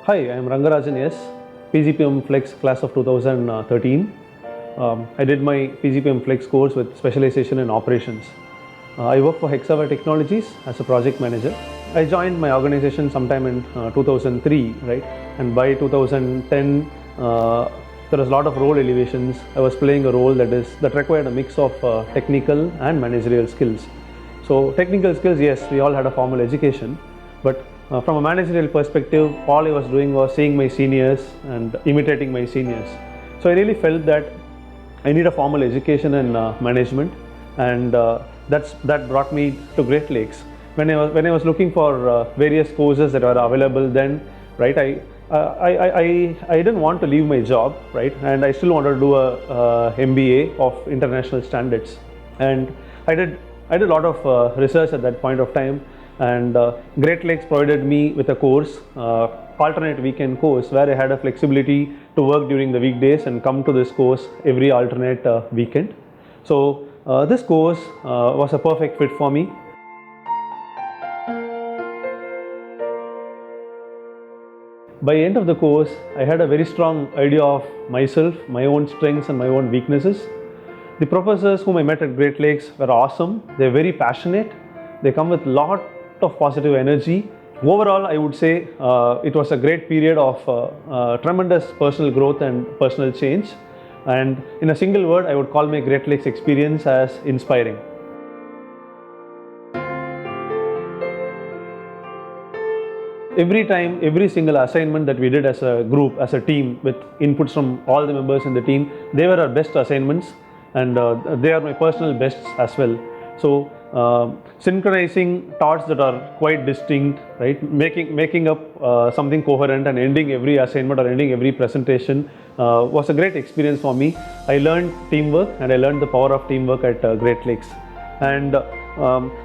Hi, I am Rangarajan, yes, PGPM Flex class of 2013. I did my PGPM Flex course with specialization in operations. I work for Hexaware Technologies as a project manager. I joined my organization sometime in 2003, right? And by 2010, there was a lot of role elevations. I was playing a role that required a mix of technical and managerial skills. So technical skills, yes, we all had a formal education, but from a managerial perspective, all I was doing was seeing my seniors and imitating my seniors. So I really felt that I need a formal education in management, and that brought me to Great Lakes. When I was looking for various courses that were available then, right? I didn't want to leave my job, right? And I still wanted to do a MBA of international standards, and I did I did a lot of research at that point of time, and Great Lakes provided me with a course, alternate weekend course, where I had a flexibility to work during the weekdays and come to this course every alternate weekend. So this course was a perfect fit for me. By the end of the course, I had a very strong idea of myself, my own strengths and my own weaknesses. The professors whom I met at Great Lakes were awesome. They're very passionate. They come with a lot of positive energy. Overall, I would say it was a great period of tremendous personal growth and personal change. And in a single word, I would call my Great Lakes experience as inspiring. Every single assignment that we did as a group, as a team, with inputs from all the members in the team, they were our best assignments, and they are my personal bests as well. So synchronizing thoughts that are quite distinct, right? Making up something coherent and ending every assignment or ending every presentation was a great experience for me. I learned teamwork, and I learned the power of teamwork at Great Lakes. And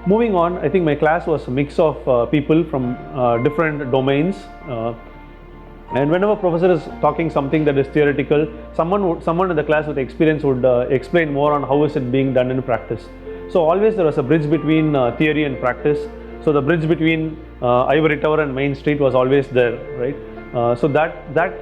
moving on, I think my class was a mix of people from different domains. And whenever professor is talking something that is theoretical, someone in the class with experience would explain more on how is it being done in practice. So always there was a bridge between theory and practice. So the bridge between Ivory Tower and Main Street was always there, right? So that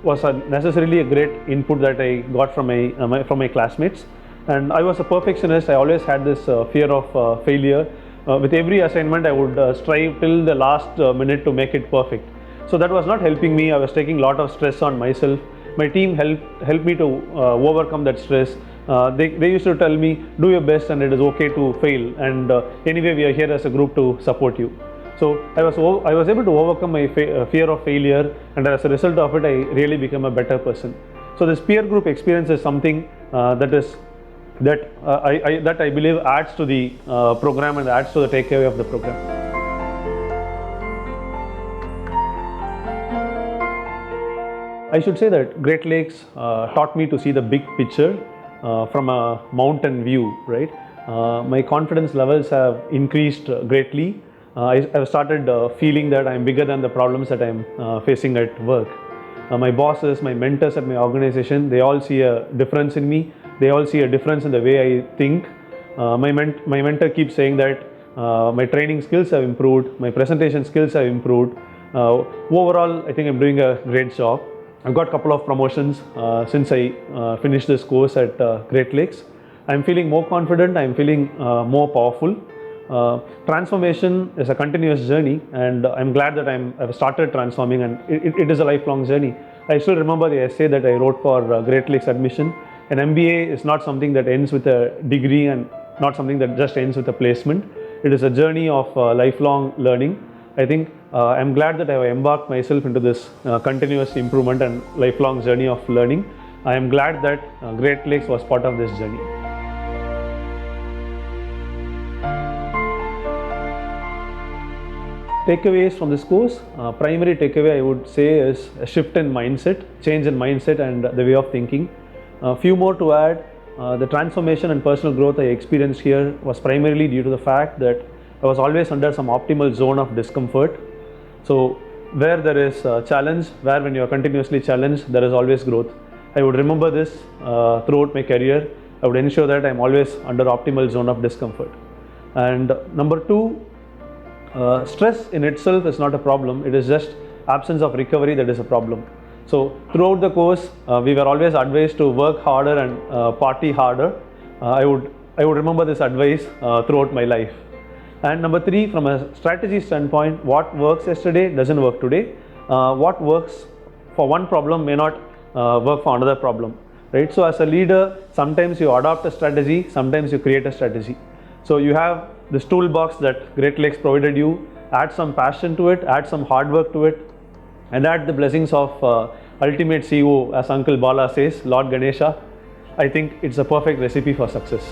was necessarily a great input that I got from my classmates. And I was a perfectionist. I always had this fear of failure. With every assignment, I would strive till the last minute to make it perfect. So that was not helping me. I was taking a lot of stress on myself. My team helped me to overcome that stress. They used to tell me, do your best and it is okay to fail. And anyway, we are here as a group to support you. So I was able to overcome my fear of failure, and as a result of it, I really became a better person. So this peer group experience is something that I believe adds to the program and adds to the takeaway of the program. I should say that Great Lakes taught me to see the big picture from a mountain view, right? My confidence levels have increased greatly. I've started feeling that I'm bigger than the problems that I'm facing at work. My bosses, my mentors at my organization, they all see a difference in me. They all see a difference in the way I think. My mentor keeps saying that my training skills have improved, my presentation skills have improved. Overall, I think I'm doing a great job. I've got a couple of promotions since I finished this course at Great Lakes. I'm feeling more confident, I'm feeling more powerful. Transformation is a continuous journey, and I'm glad that I've started transforming, and it is a lifelong journey. I still remember the essay that I wrote for Great Lakes admission. An MBA is not something that ends with a degree and not something that just ends with a placement. It is a journey of lifelong learning. I think I'm glad that I have embarked myself into this continuous improvement and lifelong journey of learning. I am glad that Great Lakes was part of this journey. Takeaways from this course, primary takeaway I would say is a shift in mindset, change in mindset and the way of thinking. A few more to add. The transformation and personal growth I experienced here was primarily due to the fact that I was always under some optimal zone of discomfort. So where there is a challenge, where when you are continuously challenged, there is always growth. I would remember this throughout my career. I would ensure that I am always under optimal zone of discomfort. And number two, stress in itself is not a problem. It is just absence of recovery that is a problem. So throughout the course, we were always advised to work harder and party harder. I would remember this advice throughout my life. And number three, from a strategy standpoint, what works yesterday doesn't work today. What works for one problem may not work for another problem, right? So as a leader, sometimes you adopt a strategy, sometimes you create a strategy. So you have this toolbox that Great Lakes provided you, add some passion to it, add some hard work to it, and add the blessings of ultimate CEO, as Uncle Bala says, Lord Ganesha. I think it's a perfect recipe for success.